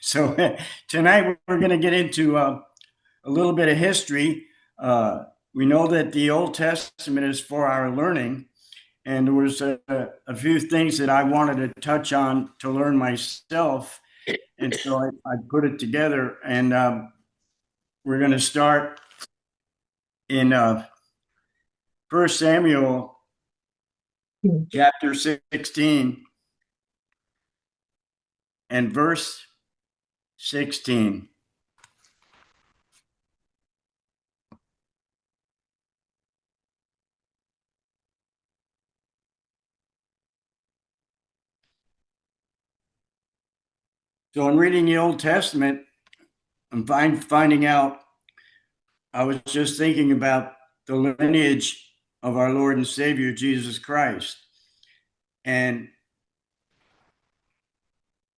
So tonight we're going to get into a little bit of history. We know that the Old Testament is for our learning, and there was a few things that I wanted to touch on to learn myself, and so I put it together. And we're going to start in 1 Samuel chapter 16 and verse 16. So in reading the Old Testament, I'm finding out, I was just thinking about the lineage of our Lord and Savior, Jesus Christ. And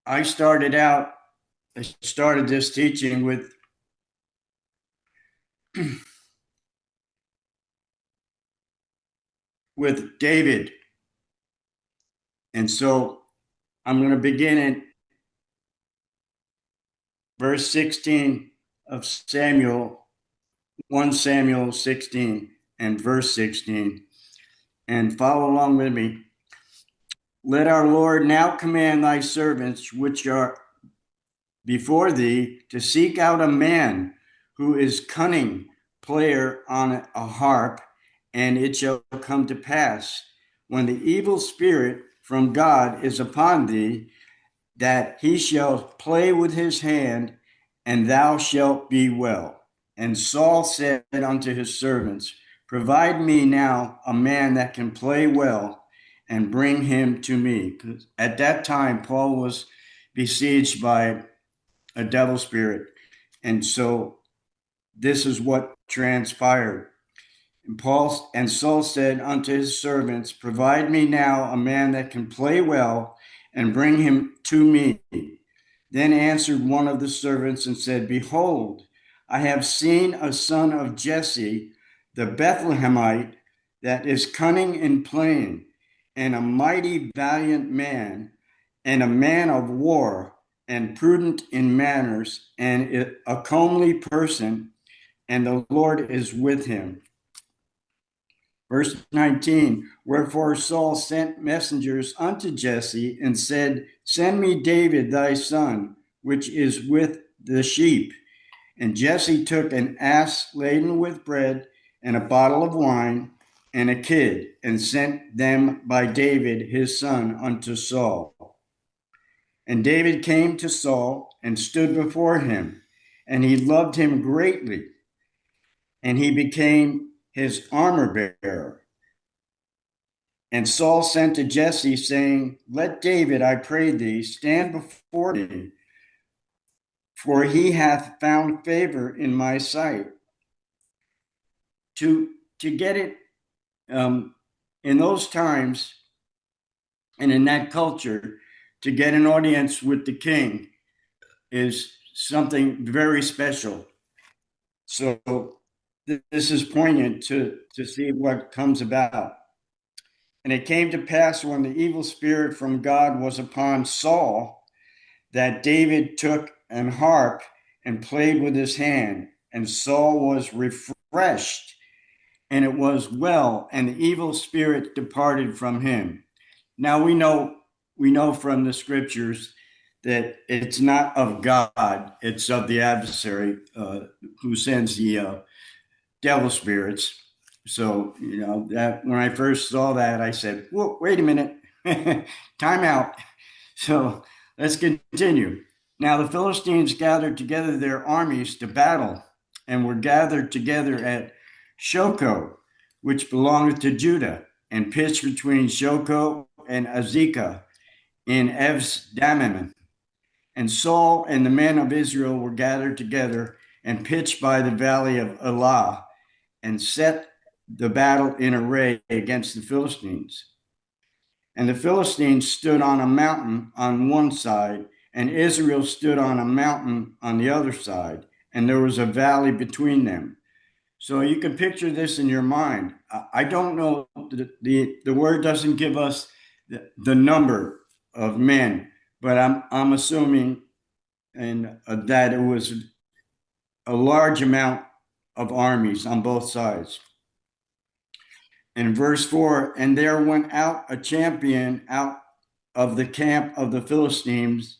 I started this teaching with David. And so I'm going to begin in verse 16 of Samuel, 1 Samuel 16 and verse 16. And follow along with me. Let our Lord now command thy servants, which are before thee, to seek out a man who is cunning player on a harp, and it shall come to pass, when the evil spirit from God is upon thee, that he shall play with his hand, and thou shalt be well. And Saul said unto his servants, provide me now a man that can play well, and bring him to me. Because at that time, Paul was besieged by a devil spirit. And so this is what transpired. And Saul said unto his servants, provide me now a man that can play well, and bring him to me. Then answered one of the servants and said, behold, I have seen a son of Jesse, the Bethlehemite, that is cunning in playing, and a mighty valiant man, and a man of war, and prudent in manners, and a comely person, and the Lord is with him. Verse 19, wherefore Saul sent messengers unto Jesse and said, send me David thy son, which is with the sheep. And Jesse took an ass laden with bread and a bottle of wine and a kid, and sent them by David his son unto Saul. And David came to Saul and stood before him, and he loved him greatly, and he became his armor bearer. And Saul sent to Jesse, saying, let David, I pray thee, stand before thee, for he hath found favor in my sight. To get it, in those times and in that culture, to get an audience with the king is something very special. So this is poignant to see what comes about. And it came to pass when the evil spirit from God was upon Saul, that David took an harp and played with his hand, and Saul was refreshed, and it was well, and the evil spirit departed from him. Now we know from the scriptures that it's not of God, it's of the adversary who sends the devil spirits. So, that when I first saw that, I said, whoa, wait a minute, time out. So let's continue. Now the Philistines gathered together their armies to battle, and were gathered together at Shoko, which belongeth to Judah, and pitched between Shoko and Azekah in Evs-Dammim. And Saul and the men of Israel were gathered together and pitched by the valley of Elah, and set the battle in array against the Philistines. And the Philistines stood on a mountain on one side, and Israel stood on a mountain on the other side, and there was a valley between them. So you can picture this in your mind. I don't know, the word doesn't give us the number of men, but I'm assuming and that it was a large amount of armies on both sides. In verse 4, and there went out a champion out of the camp of the Philistines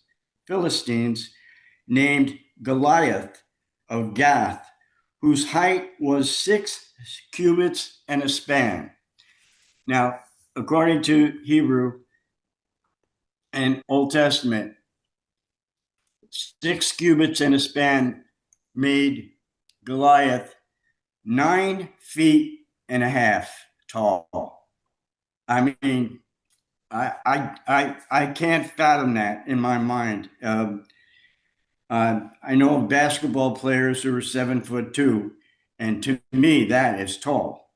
named Goliath of Gath, whose height was 6 cubits and a span. Now, according to Hebrew and Old Testament, 6 cubits and a span made Goliath 9 feet and a half tall. I mean, I can't fathom that in my mind. I know of basketball players who are 7'2", and to me, that is tall.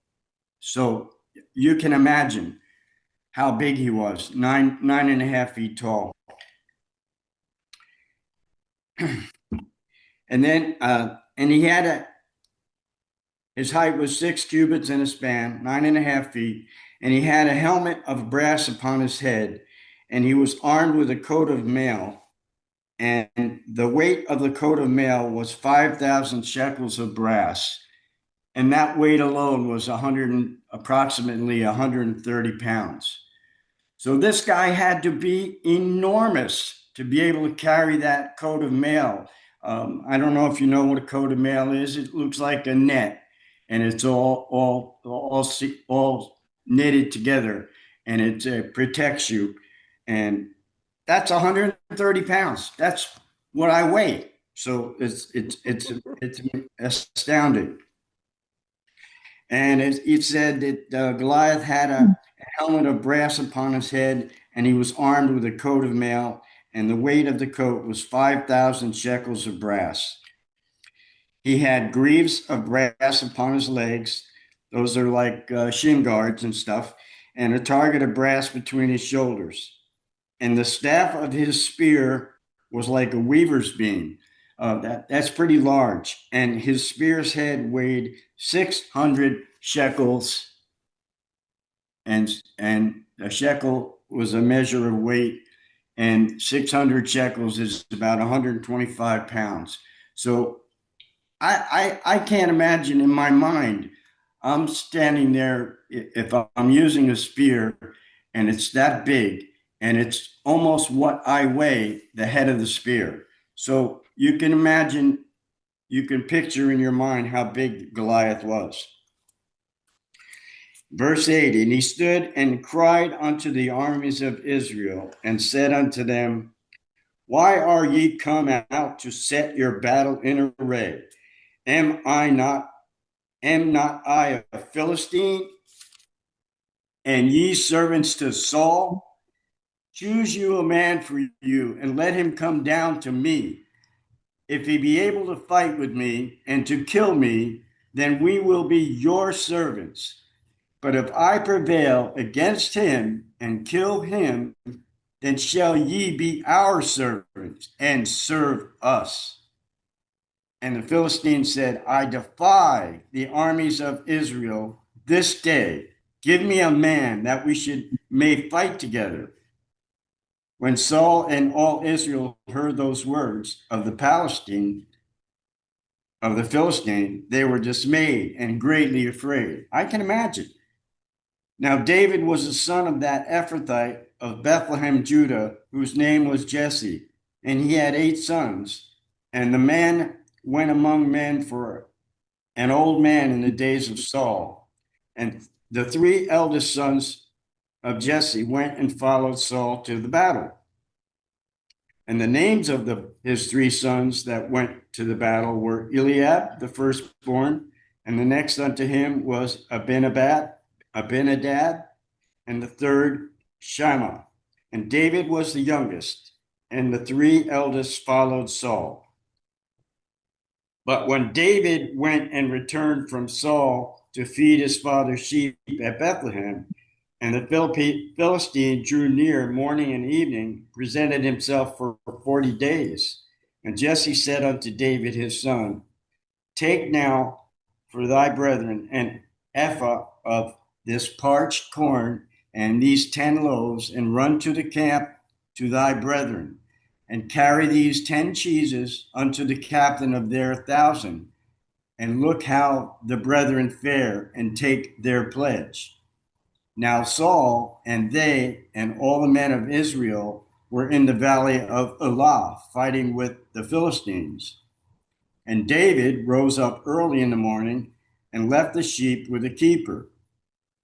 So you can imagine how big he was, nine and a half feet tall. And then, and he had his height was 6 cubits and a span, 9.5 feet, and he had a helmet of brass upon his head, and he was armed with a coat of mail, and the weight of the coat of mail was 5,000 shekels of brass, and that weight alone was approximately 130 pounds. So this guy had to be enormous to be able to carry that coat of mail. I don't know if you know what a coat of mail is. It looks like a net, and it's all knitted together, and it protects you. And that's 130 pounds. That's what I weigh. So it's astounding. And it said that Goliath had a helmet of brass upon his head, and he was armed with a coat of mail, and the weight of the coat was 5,000 shekels of brass. He had greaves of brass upon his legs. Those are like shin guards and stuff, and a target of brass between his shoulders. And the staff of his spear was like a weaver's beam. That's pretty large. And his spear's head weighed 600 shekels, and a shekel was a measure of weight, and 600 shekels is about 125 pounds. So I can't imagine in my mind, I'm standing there, if I'm using a spear and it's that big, and it's almost what I weigh, the head of the spear. So you can imagine, you can picture in your mind how big Goliath was. Verse 8, and he stood and cried unto the armies of Israel and said unto them, why are ye come out to set your battle in array? Am not I a Philistine, and ye servants to Saul? Choose you a man for you, and let him come down to me. If he be able to fight with me and to kill me, then we will be your servants. But if I prevail against him and kill him, then shall ye be our servants and serve us. And the Philistines said, I defy the armies of Israel this day. Give me a man that we may fight together. When Saul and all Israel heard those words of the Philistine, they were dismayed and greatly afraid. I can imagine. Now David was the son of that Ephrathite of Bethlehem, Judah, whose name was Jesse, and he had 8 sons. And the man went among men for an old man in the days of Saul. And the 3 eldest sons of Jesse went and followed Saul to the battle. And the names of his 3 sons that went to the battle were Eliab, the firstborn, and the next unto him was Abinadab, and the third Shammah. And David was the youngest, and the 3 eldest followed Saul. But when David went and returned from Saul to feed his father's sheep at Bethlehem, and the Philistine drew near morning and evening, presented himself for 40 days. And Jesse said unto David his son, take now for thy brethren an ephah of this parched corn and these 10 loaves, and run to the camp to thy brethren. and carry these 10 cheeses unto the captain of their 1,000, and look how the brethren fare, and take their pledge. Now Saul and they and all the men of Israel were in the valley of Elah, fighting with the Philistines. And David rose up early in the morning and left the sheep with a keeper,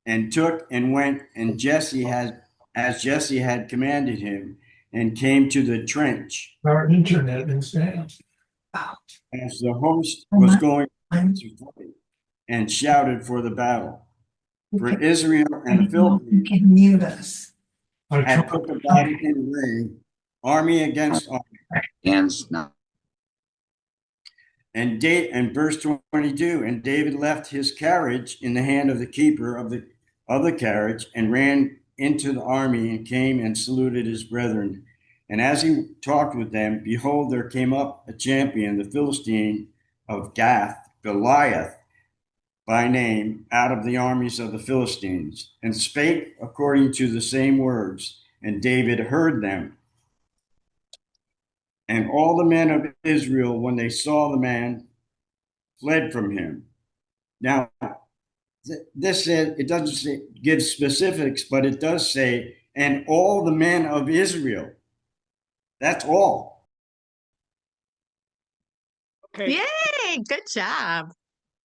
and took and went and Jesse had commanded him, and came to the trench Our internet is down. as the host was going to fight, and shouted for the battle. For Israel and the Philippines can mute us. had put the battle in array, army against army. Hands now. And verse 22, and David left his carriage in the hand of the keeper of the carriage, and ran into the army, and came and saluted his brethren. And as he talked with them, behold, there came up a champion, the Philistine of Gath, Goliath by name, out of the armies of the Philistines, and spake according to the same words. And David heard them. And all the men of Israel, when they saw the man, fled from him. Now, this said, it doesn't give specifics, but it does say, and all the men of Israel. That's all. Okay. Yay, good job.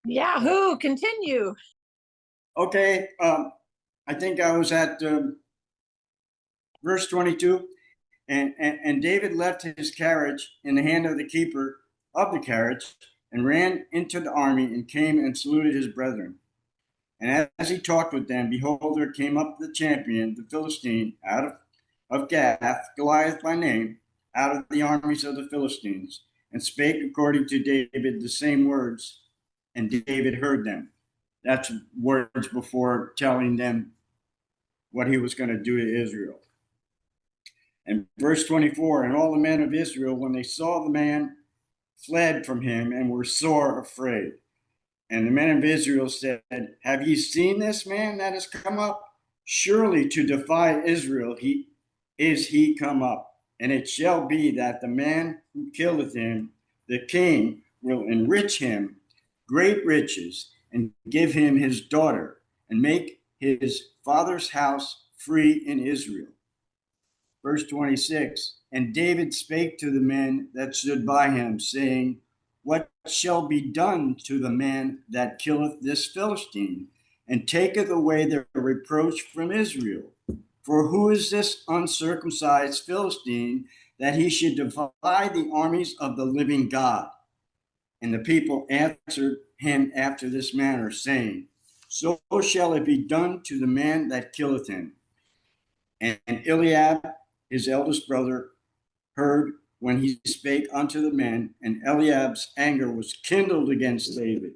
Yahoo! Continue. Okay, I think I was at verse 22. And David left his carriage in the hand of the keeper of the carriage, and ran into the army, and came and saluted his brethren. And as he talked with them, behold, there came up the champion, the Philistine, out of Gath, Goliath by name, out of the armies of the Philistines, and spake according to David the same words, and David heard them. That's words before telling them what he was going to do to Israel. And verse 24, and all the men of Israel, when they saw the man, fled from him, and were sore afraid. And the men of Israel said, have ye seen this man that has come up? Surely to defy Israel he come up. And it shall be that the man who killeth him, the king, will enrich him great riches, and give him his daughter, and make his father's house free in Israel. Verse 26, and David spake to the men that stood by him, saying, what shall be done to the man that killeth this Philistine, and taketh away their reproach from Israel? For who is this uncircumcised Philistine, that he should defy the armies of the living God? And the people answered him after this manner, saying, so shall it be done to the man that killeth him. And Eliab, his eldest brother, heard when he spake unto the men, and Eliab's anger was kindled against David.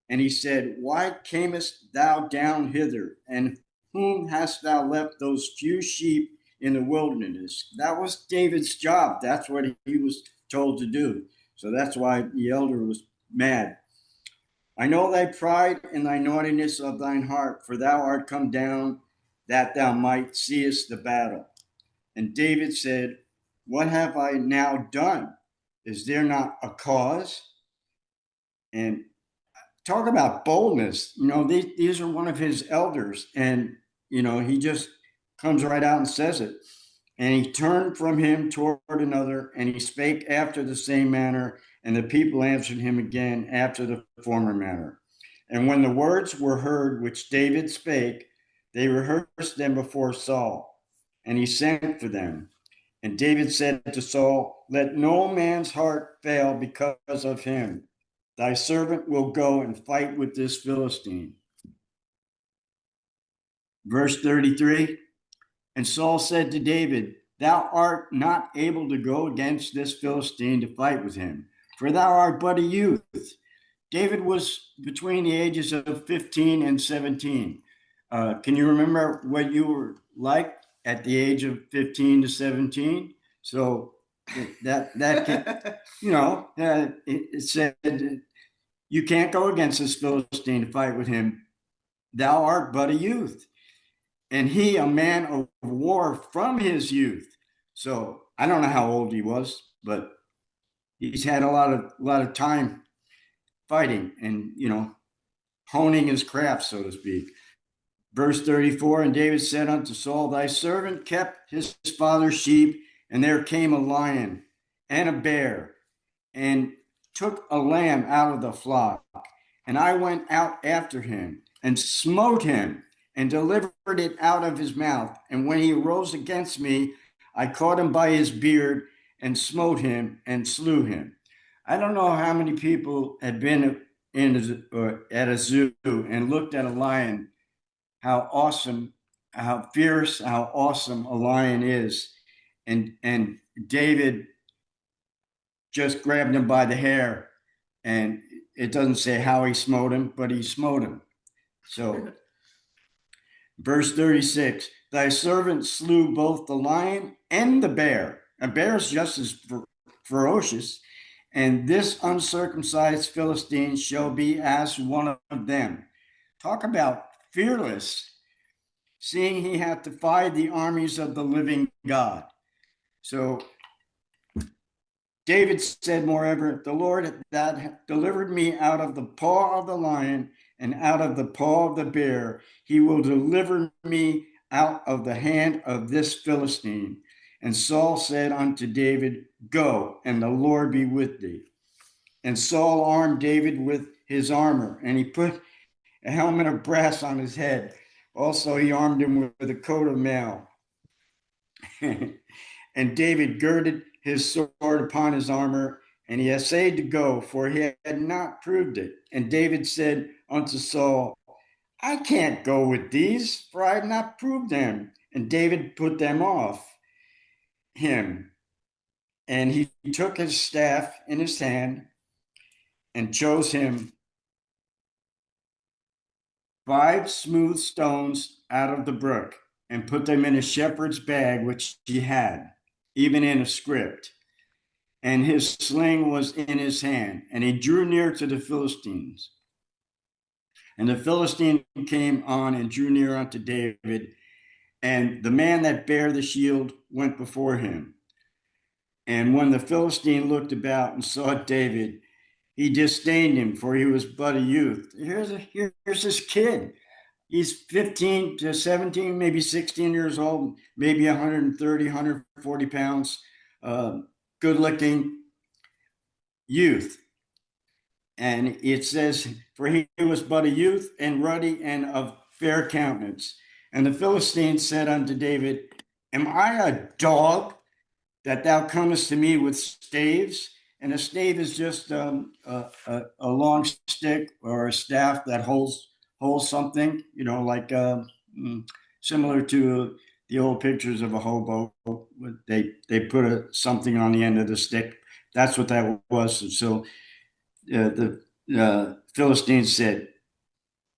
And he said, why camest thou down hither? And whom hast thou left those few sheep in the wilderness? That was David's job. That's what he was told to do. So that's why the elder was mad. I know thy pride and thy naughtiness of thine heart, for thou art come down that thou might seest the battle. And David said, what have I now done? Is there not a cause? And talk about boldness. These are one of his elders, and, he just comes right out and says it. And he turned from him toward another, and he spake after the same manner, and the people answered him again after the former manner. And when the words were heard which David spake, they rehearsed them before Saul, and he sent for them. And David said to Saul, let no man's heart fail because of him. Thy servant will go and fight with this Philistine. Verse 33, and Saul said to David, thou art not able to go against this Philistine to fight with him, for thou art but a youth. David was between the ages of 15 and 17. Can you remember what you were like at the age of 15 to 17? So that can, it said, you can't go against this Philistine to fight with him. Thou art but a youth, and he a man of war from his youth. So I don't know how old he was, but he's had a lot of time fighting and, honing his craft, so to speak. Verse 34, and David said unto Saul, thy servant kept his father's sheep, and there came a lion and a bear, and took a lamb out of the flock. And I went out after him, and smote him, and delivered it out of his mouth. And when he arose against me, I caught him by his beard, and smote him, and slew him. I don't know how many people had been at a zoo and looked at a lion, how awesome, how fierce, how awesome a lion is. And David just grabbed him by the hair, and it doesn't say how he smote him, but he smote him. So, verse 36, thy servant slew both the lion and the bear. A bear is just as ferocious, and this uncircumcised Philistine shall be as one of them. Talk about fearless, seeing he hath defied the armies of the living God. So David said, moreover, the Lord that delivered me out of the paw of the lion and out of the paw of the bear, he will deliver me out of the hand of this Philistine. And Saul said unto David, go, and the Lord be with thee. And Saul armed David with his armor, and he put a helmet of brass on his head. Also, he armed him with a coat of mail. And David girded his sword upon his armor, and he essayed to go, for he had not proved it. And David said unto Saul, I can't go with these, for I have not proved them. And David put them off him. And he took his staff in his hand and chose him 5 smooth stones out of the brook, and put them in a shepherd's bag which he had, even in a script. And his sling was in his hand, and he drew near to the Philistines. And the Philistine came on and drew near unto David, and the man that bare the shield went before him. And when the Philistine looked about and saw David, he disdained him, for he was but a youth. Here's this kid. He's 15 to 17, maybe 16 years old, maybe 130, 140 pounds, good looking youth. And it says, for he was but a youth and ruddy and of fair countenance. And the Philistines said unto David, am I a dog that thou comest to me with staves? And a stave is just a long stick or a staff that holds something, like similar to the old pictures of a hobo. They put something on the end of the stick. That's what that was. And so the Philistines said,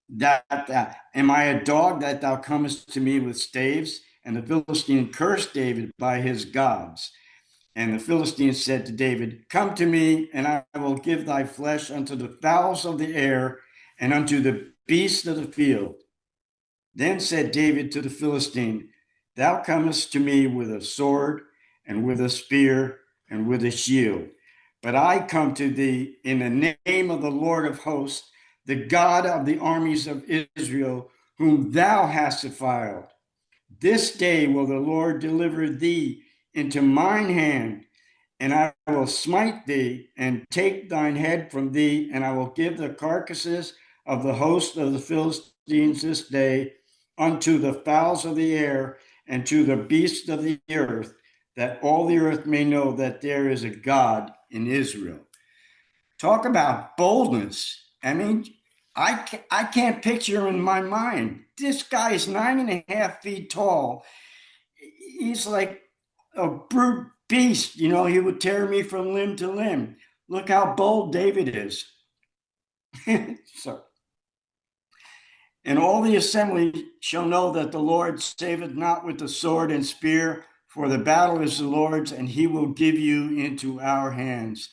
that am I a dog that thou comest to me with staves? And the Philistine cursed David by his gods. And the Philistine said to David, come to me, and I will give thy flesh unto the fowls of the air and unto the beasts of the field. Then said David to the Philistine, thou comest to me with a sword and with a spear and with a shield. But I come to thee in the name of the Lord of hosts, the God of the armies of Israel, whom thou hast defiled. This day will the Lord deliver thee into mine hand, and I will smite thee and take thine head from thee, and I will give the carcasses of the host of the Philistines this day unto the fowls of the air and to the beasts of the earth, that all the earth may know that there is a God in Israel. Talk about boldness. I mean, I can't picture in my mind. This guy is 9.5 feet tall. He's like a brute beast. He would tear me from limb to limb. Look how bold David is. So, and all the assembly shall know that the Lord saveth not with the sword and spear, for the battle is the Lord's, and he will give you into our hands.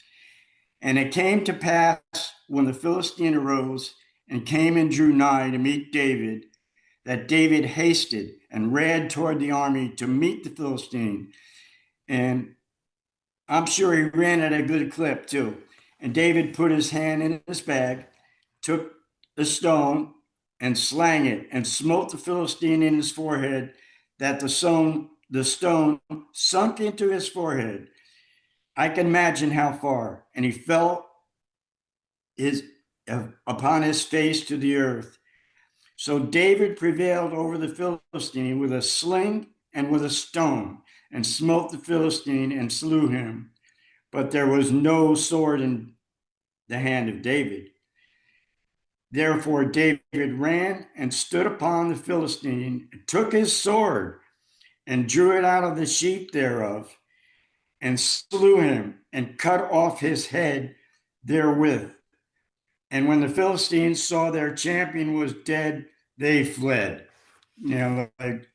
And it came to pass when the Philistine arose and came and drew nigh to meet David, that David hasted and ran toward the army to meet the Philistine. And I'm sure he ran at a good clip too. And David put his hand in his bag, took the stone, and slang it, and smote the Philistine in his forehead, that the stone sunk into his forehead. I can imagine how far. And he fell his upon his face to the earth. So David prevailed over the Philistine with a sling and with a stone, and smote the Philistine and slew him. But there was no sword in the hand of David. Therefore David ran and stood upon the Philistine, and took his sword, and drew it out of the sheath thereof, and slew him, and cut off his head therewith. And when the Philistines saw their champion was dead, they fled. Like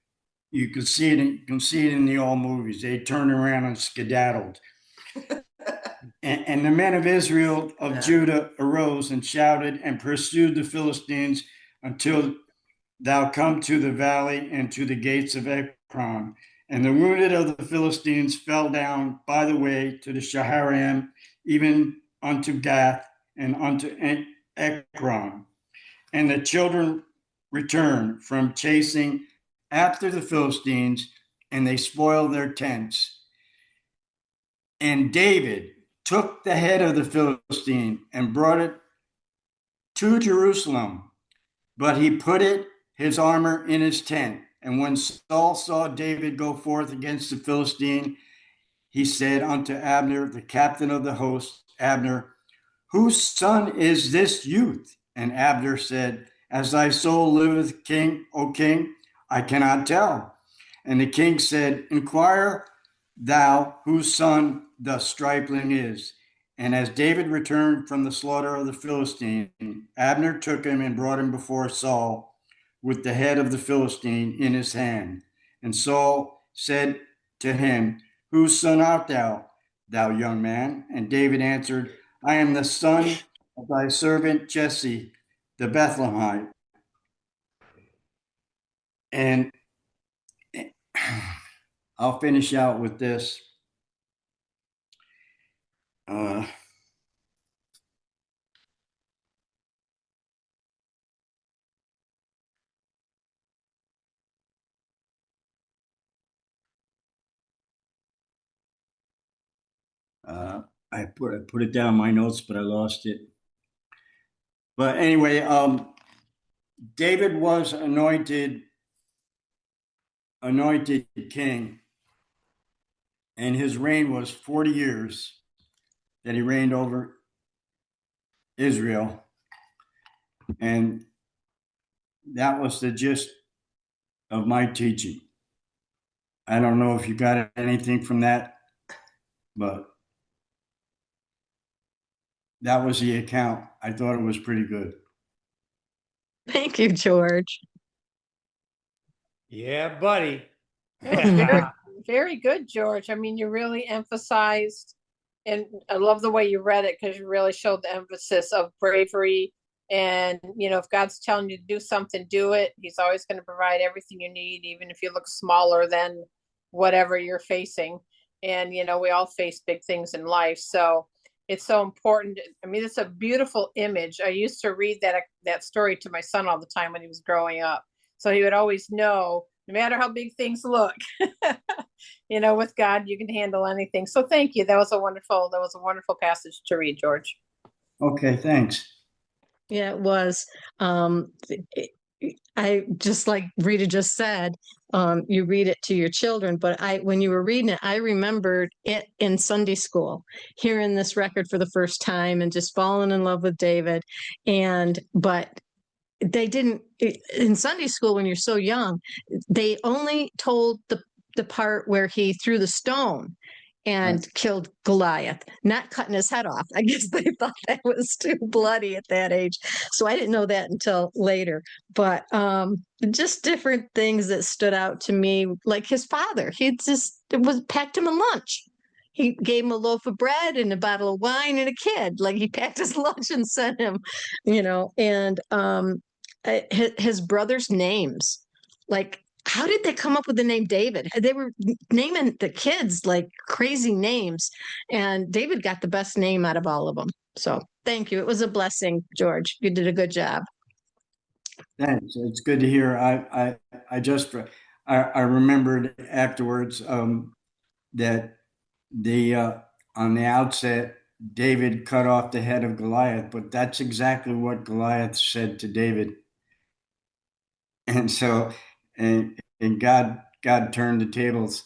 you can see it. You can see it in the old movies. They turned around and skedaddled. And the men of Israel of Judah arose and shouted and pursued the Philistines until thou come to the valley and to the gates of Ekron. And the wounded of the Philistines fell down by the way to the Shaharaim, even unto Gath and unto Ekron. And the children returned from chasing after the Philistines, and they spoiled their tents. And David took the head of the Philistine and brought it to Jerusalem, but he put his armor in his tent. And when Saul saw David go forth against the Philistine, he said unto Abner, the captain of the host, Abner, whose son is this youth? And Abner said, as thy soul liveth, king, O king, I cannot tell. And the king said, inquire thou whose son the stripling is. And as David returned from the slaughter of the Philistine, Abner took him and brought him before Saul with the head of the Philistine in his hand. And Saul said to him, whose son art thou, thou young man? And David answered, I am the son of thy servant Jesse, the Bethlehemite. And I'll finish out with this. I put it down in my notes, but I lost it. But anyway, David was anointed king, and his reign was 40 years that he reigned over Israel. And that was the gist of my teaching. I don't know if you got anything from that, but that was the account. I thought it was pretty good. Thank you, George. Yeah, buddy. Very, very good, George. I mean, you really emphasized, and I love the way you read it because you really showed the emphasis of bravery. And, if God's telling you to do something, do it. He's always going to provide everything you need, even if you look smaller than whatever you're facing. And, we all face big things in life. So it's so important. I mean, it's a beautiful image. I used to read that story to my son all the time when he was growing up. So he would always know, no matter how big things look, with God, you can handle anything. So thank you. That was a wonderful passage to read, George. Okay, thanks. Yeah, it was. I just like Rita just said, you read it to your children, but when you were reading it, I remembered it in Sunday school, hearing this record for the first time and just falling in love with David. But they didn't, in Sunday school, when you're so young, they only told the part where he threw the stone and killed Goliath, not cutting his head off. I guess they thought that was too bloody at that age. So I didn't know that until later. But just different things that stood out to me, like his father. Packed him a lunch. He gave him a loaf of bread and a bottle of wine and a kid. Like he packed his lunch and sent him, and his brothers' names. Like, how did they come up with the name David? They were naming the kids like crazy names, and David got the best name out of all of them. So thank you. It was a blessing, George. You did a good job. Thanks. It's good to hear. I remembered afterwards that the on the outset David cut off the head of Goliath, but that's exactly what Goliath said to David, and so and God turned the tables.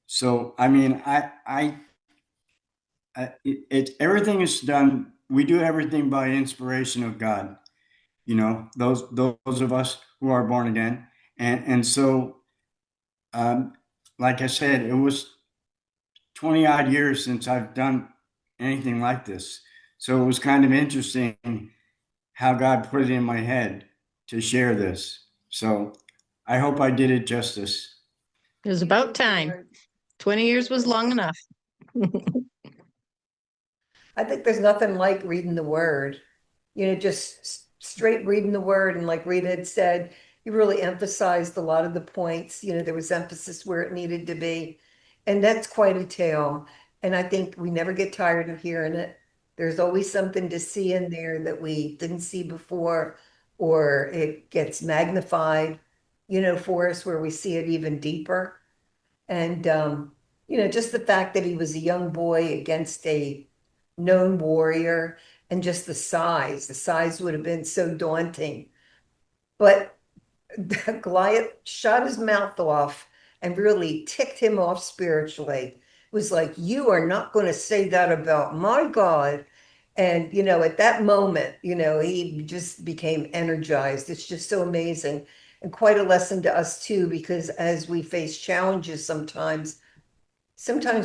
So I mean, it's everything is done. We do everything by inspiration of God. You know, those of us who are born again, and so um, like I said, it was 20 odd years since I've done anything like this. So it was kind of interesting how God put it in my head to share this. So I hope I did it justice. It was about time. 20 years was long enough. I think there's nothing like reading the word, just straight reading the word. And like Rita had said, you really emphasized a lot of the points. There was emphasis where it needed to be. And that's quite a tale. And I think we never get tired of hearing it. There's always something to see in there that we didn't see before, or it gets magnified, for us where we see it even deeper. And, just the fact that he was a young boy against a known warrior, and just the size would have been so daunting. But Goliath shot his mouth off and really ticked him off spiritually. It was like, you are not going to say that about my God. And, at that moment, he just became energized. It's just so amazing, and quite a lesson to us too, because as we face challenges sometimes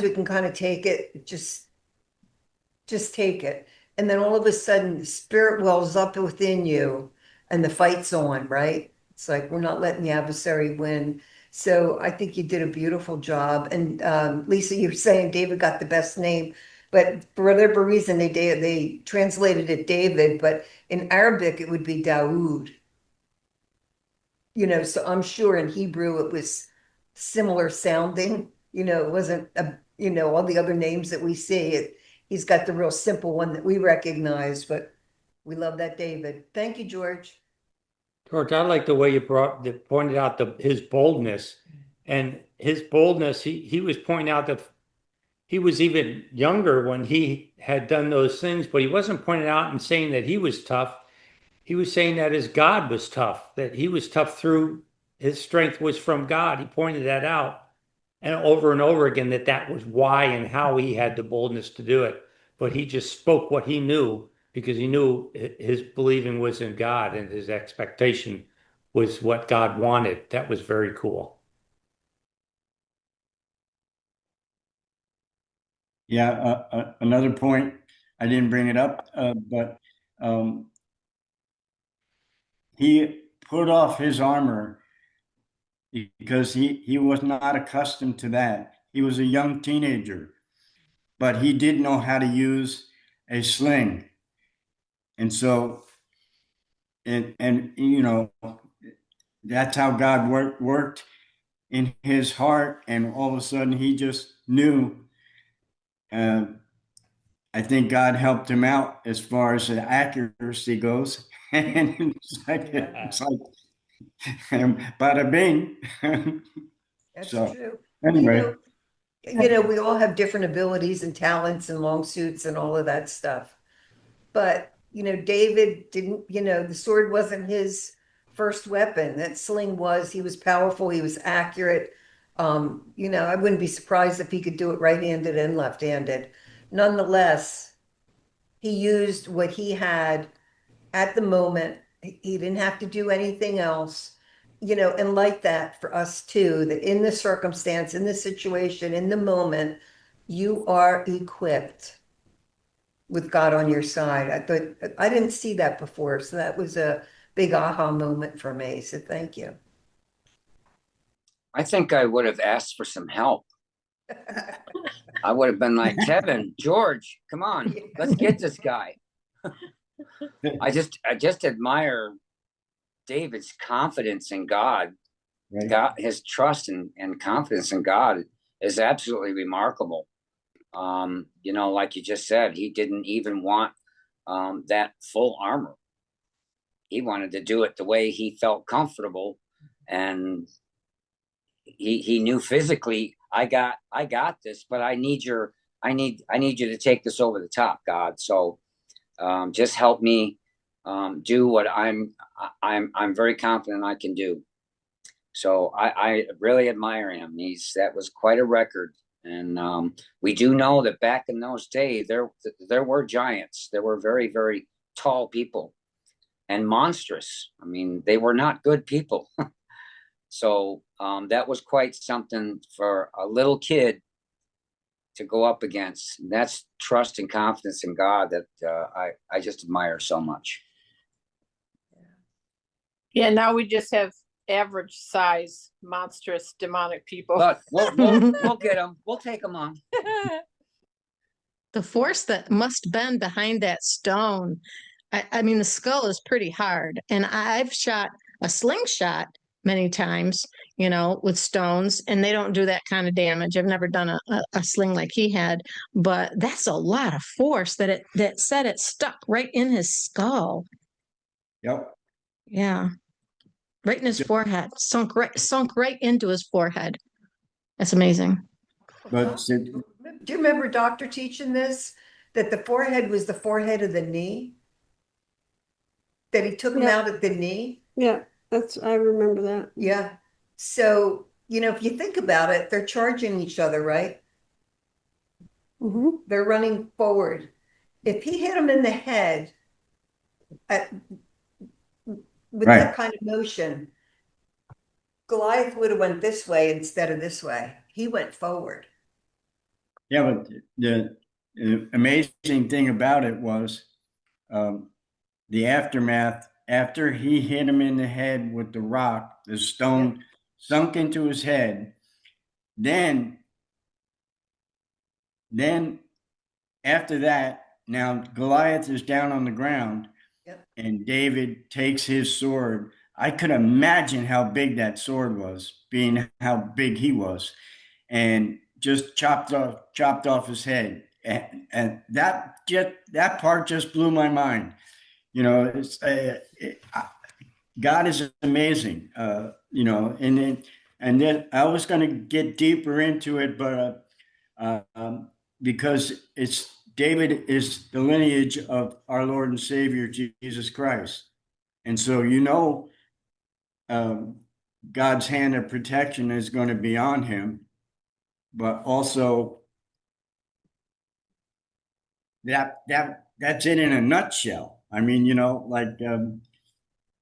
we can kind of take it, just take it. And then all of a sudden, the spirit wells up within you and the fight's on, right? It's like we're not letting the adversary win. So I think you did a beautiful job. And Lisa, you were saying David got the best name, but for whatever reason, they translated it David, but in Arabic, it would be Daoud. So I'm sure in Hebrew it was similar sounding. It wasn't all the other names that we see. He's got the real simple one that we recognize, but we love that David. Thank you, George. George, I like the way you pointed out his boldness, and his boldness. He was pointing out that he was even younger when he had done those things, but he wasn't pointing out and saying that he was tough. He was saying that his God was tough, that he was tough through his strength was from God. He pointed that out and over again, that was why and how he had the boldness to do it. But he just spoke what he knew because he knew his believing was in God and his expectation was what God wanted. That was very cool. Yeah, another point, I didn't bring it up, but he put off his armor because he was not accustomed to that. He was a young teenager, but he did know how to use a sling. And so, and that's how God worked in his heart. And all of a sudden he just knew. I think God helped him out as far as the accuracy goes. And it's like bada bing. That's So true. anyway, We all have different abilities and talents and long suits and all of that stuff. But, David didn't, the sword wasn't his first weapon. That sling was. He was powerful, he was accurate. I wouldn't be surprised if he could do it right-handed and left-handed. Nonetheless, he used what he had at the moment. He didn't have to do anything else. And like that for us too, that in the circumstance, in the situation, in the moment, you are equipped with God on your side. I thought I didn't see that before, so that was a big aha moment for me. So thank you. I think I would have asked for some help. I would have been like, Kevin, George, come on, let's get this guy. I just admire David's confidence in God Right. God, his trust and confidence in God is absolutely remarkable. Like you just said, he didn't even want that full armor. He wanted to do it the way he felt comfortable, and he knew physically, I got this, but I need you to take this over the top, God. So just help me do what I'm very confident I can do. So I really admire him. That was quite a record. And we do know that back in those days, there were giants. There were very, very tall people and monstrous. I mean, they were not good people. So that was quite something for a little kid to go up against. And that's trust and confidence in God that I just admire so much. Yeah, now we just have average size, monstrous, demonic people. But we'll get them. We'll take them on. The force that must been behind that stone. I mean, the skull is pretty hard, and I've shot a slingshot many times, with stones, and they don't do that kind of damage. I've never done a sling like he had, but that's a lot of force that it stuck right in his skull. Yep. Yeah. Right in his forehead, sunk right into his forehead. That's amazing. But Do you remember doctor teaching this? That the forehead was the forehead of the knee? That he took him Yeah. out at the knee? Yeah, I remember that. Yeah. So, if you think about it, they're charging each other, right? Hmm. They're running forward. If he hit him in the head with Right. that kind of motion, Goliath would have went this way instead of this way. He went forward. Yeah, but the amazing thing about it was the aftermath. After he hit him in the head with the rock, the stone sunk into his head. Then after that, now Goliath is down on the ground, Yep. and David takes his sword. I could imagine how big that sword was, being how big he was, and just chopped off his head. And that part just blew my mind. It's God is amazing. And then I was going to get deeper into it, but because David is the lineage of our Lord and Savior Jesus Christ, and so God's hand of protection is going to be on him, but also that's it in a nutshell. I mean,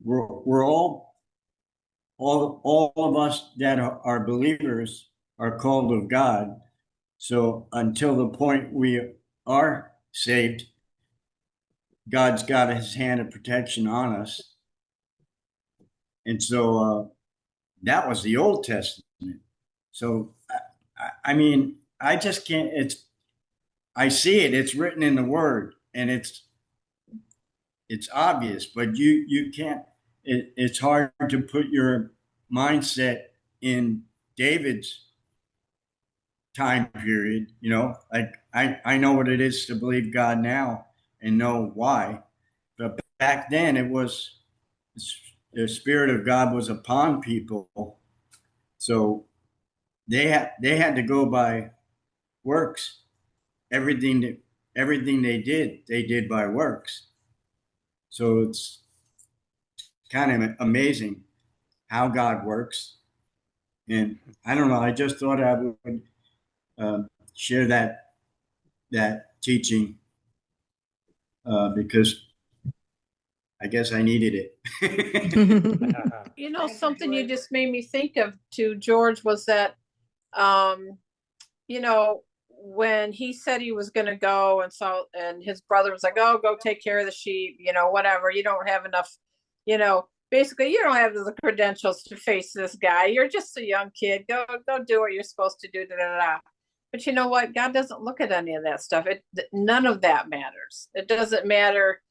we're all of us that are believers are called of God. So until the point we are saved, God's got his hand of protection on us. And so that was the Old Testament. So, I mean, I just can't, I see it, it's written in the word, and it's obvious, but you can't, it's hard to put your mindset in David's time period. Like I know what it is to believe God now and know why, but back then it was the Spirit of God was upon people, so they had to go by works. Everything they did by works. So it's kind of amazing how God works. And I don't know. I just thought I would share that teaching because I guess I needed it. You know, Thank you, something you George. just made me think of too, George, was that, when he said he was going to go, and his brother was like, "Oh, go take care of the sheep, whatever. You don't have enough, basically you don't have the credentials to face this guy. You're just a young kid. Go do what you're supposed to do." Da, da, da. But you know what? God doesn't look at any of that stuff. None of that matters. It doesn't matter,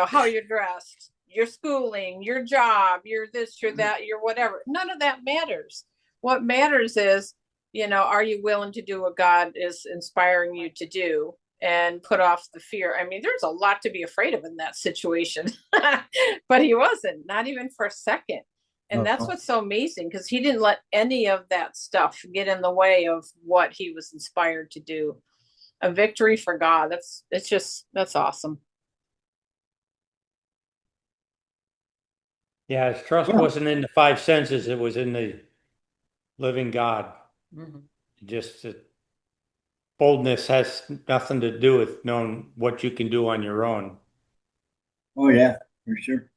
how you're dressed. your schooling, your job, your this, your that, your whatever. None of that matters. What matters is, are you willing to do what God is inspiring you to do and put off the fear? I mean, there's a lot to be afraid of in that situation, but he wasn't, not even for a second. And that's what's so amazing, because he didn't let any of that stuff get in the way of what he was inspired to do. A victory for God. That's awesome. Yeah, his trust wasn't in the five senses, it was in the living God. Just boldness has nothing to do with knowing what you can do on your own. Oh, yeah, for sure.